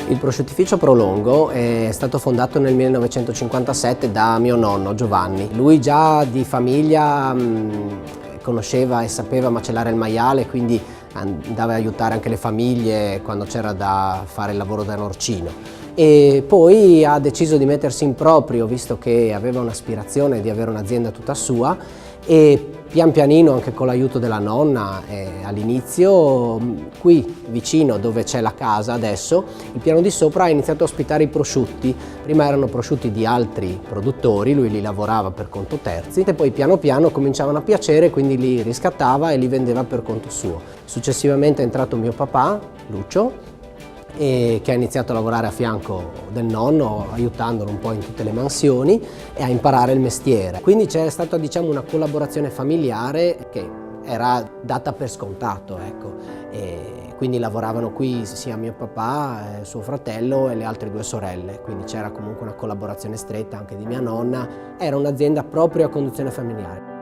Il prosciuttificio Prolongo è stato fondato nel 1957 da mio nonno Giovanni. Lui già di famiglia conosceva e sapeva macellare il maiale, quindi andava a aiutare anche le famiglie quando c'era da fare il lavoro da norcino. E poi ha deciso di mettersi in proprio, visto che aveva un'aspirazione di avere un'azienda tutta sua, e pian pianino, anche con l'aiuto della nonna, all'inizio qui vicino dove c'è la casa adesso, il piano di sopra ha iniziato a ospitare i prosciutti. Prima erano prosciutti di altri produttori, lui li lavorava per conto terzi, e poi piano piano cominciavano a piacere, quindi li riscattava e li vendeva per conto suo. Successivamente è entrato mio papà, Lucio, che ha iniziato a lavorare a fianco del nonno, aiutandolo un po' in tutte le mansioni e a imparare il mestiere. Quindi c'è stata, diciamo, una collaborazione familiare che era data per scontato, ecco. E quindi lavoravano qui sia mio papà, suo fratello e le altre due sorelle, quindi c'era comunque una collaborazione stretta anche di mia nonna. Era un'azienda proprio a conduzione familiare.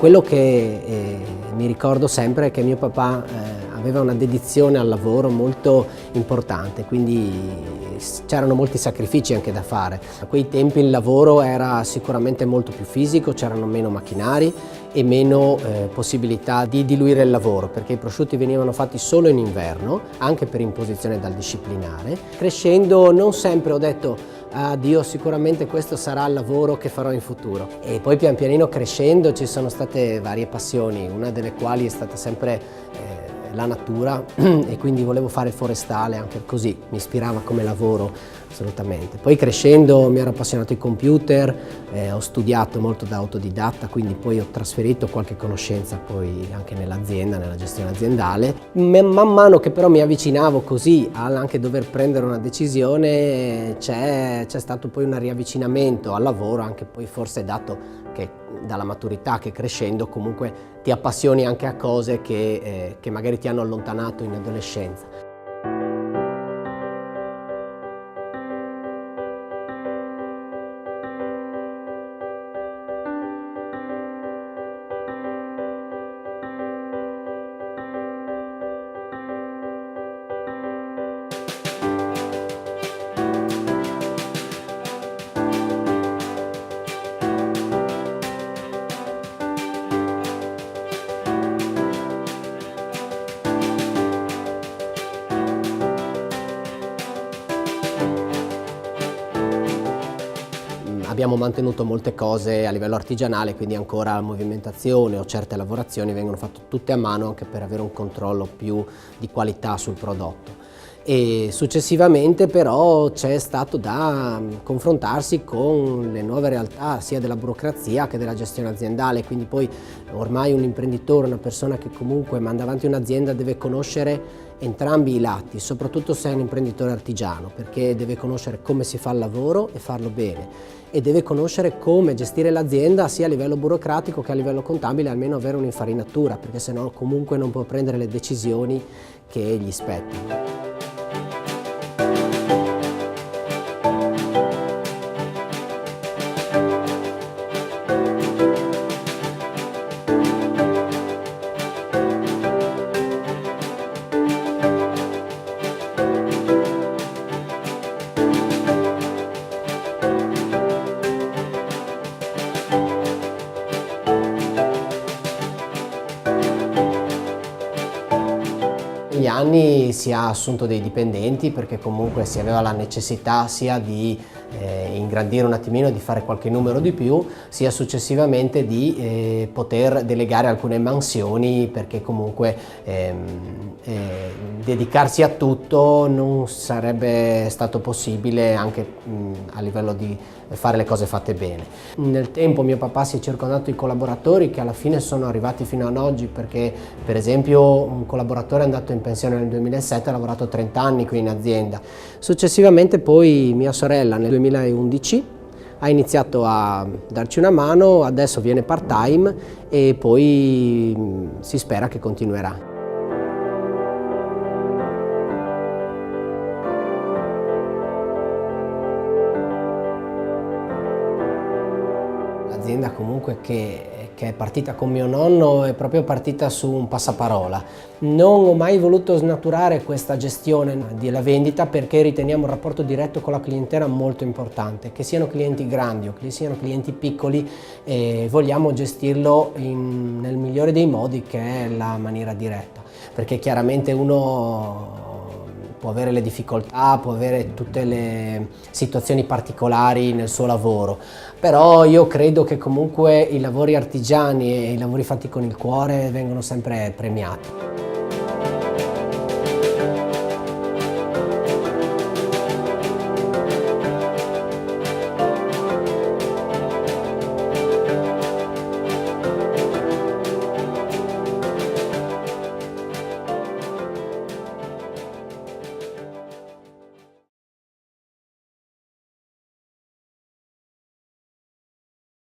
Quello che mi ricordo sempre è che mio papà aveva una dedizione al lavoro molto importante, quindi c'erano molti sacrifici anche da fare. A quei tempi il lavoro era sicuramente molto più fisico, c'erano meno macchinari e meno possibilità di diluire il lavoro, perché i prosciutti venivano fatti solo in inverno, anche per imposizione dal disciplinare. Crescendo non sempre ho detto Dio, sicuramente questo sarà il lavoro che farò in futuro. E poi pian pianino crescendo ci sono state varie passioni, una delle quali è stata sempre la natura e quindi volevo fare il forestale, anche così mi ispirava come lavoro assolutamente. Poi crescendo mi ero appassionato ai computer, ho studiato molto da autodidatta, quindi poi ho trasferito qualche conoscenza poi anche nell'azienda, nella gestione aziendale. Man mano che però mi avvicinavo così anche dover prendere una decisione, c'è stato poi un riavvicinamento al lavoro, anche poi forse dato che dalla maturità che crescendo comunque ti appassioni anche a cose che magari ti hanno allontanato in adolescenza. Abbiamo mantenuto molte cose a livello artigianale, quindi ancora la movimentazione o certe lavorazioni vengono fatte tutte a mano, anche per avere un controllo più di qualità sul prodotto. E successivamente però c'è stato da confrontarsi con le nuove realtà sia della burocrazia che della gestione aziendale, quindi poi ormai un imprenditore, una persona che comunque manda avanti un'azienda deve conoscere entrambi i lati, soprattutto se è un imprenditore artigiano, perché deve conoscere come si fa il lavoro e farlo bene, e deve conoscere come gestire l'azienda sia a livello burocratico che a livello contabile, almeno avere un'infarinatura, perché sennò comunque non può prendere le decisioni che gli spettano. Negli anni si è assunto dei dipendenti perché comunque si aveva la necessità sia di ingrandire un attimino, di fare qualche numero di più, sia successivamente di poter delegare alcune mansioni, perché comunque dedicarsi a tutto non sarebbe stato possibile anche a livello di fare le cose fatte bene. Nel tempo mio papà si è circondato di collaboratori che alla fine sono arrivati fino ad oggi, perché per esempio un collaboratore è andato in pensione nel 2007, ha lavorato 30 anni qui in azienda. Successivamente poi mia sorella nel 2011 ha iniziato a darci una mano, adesso viene part-time e poi si spera che continuerà. L'azienda comunque che è partita con mio nonno è proprio partita su un passaparola. Non ho mai voluto snaturare questa gestione della vendita, perché riteniamo un rapporto diretto con la clientela molto importante, che siano clienti grandi o che siano clienti piccoli, vogliamo gestirlo nel migliore dei modi, che è la maniera diretta, perché chiaramente uno può avere le difficoltà, può avere tutte le situazioni particolari nel suo lavoro, però io credo che comunque i lavori artigiani e i lavori fatti con il cuore vengono sempre premiati.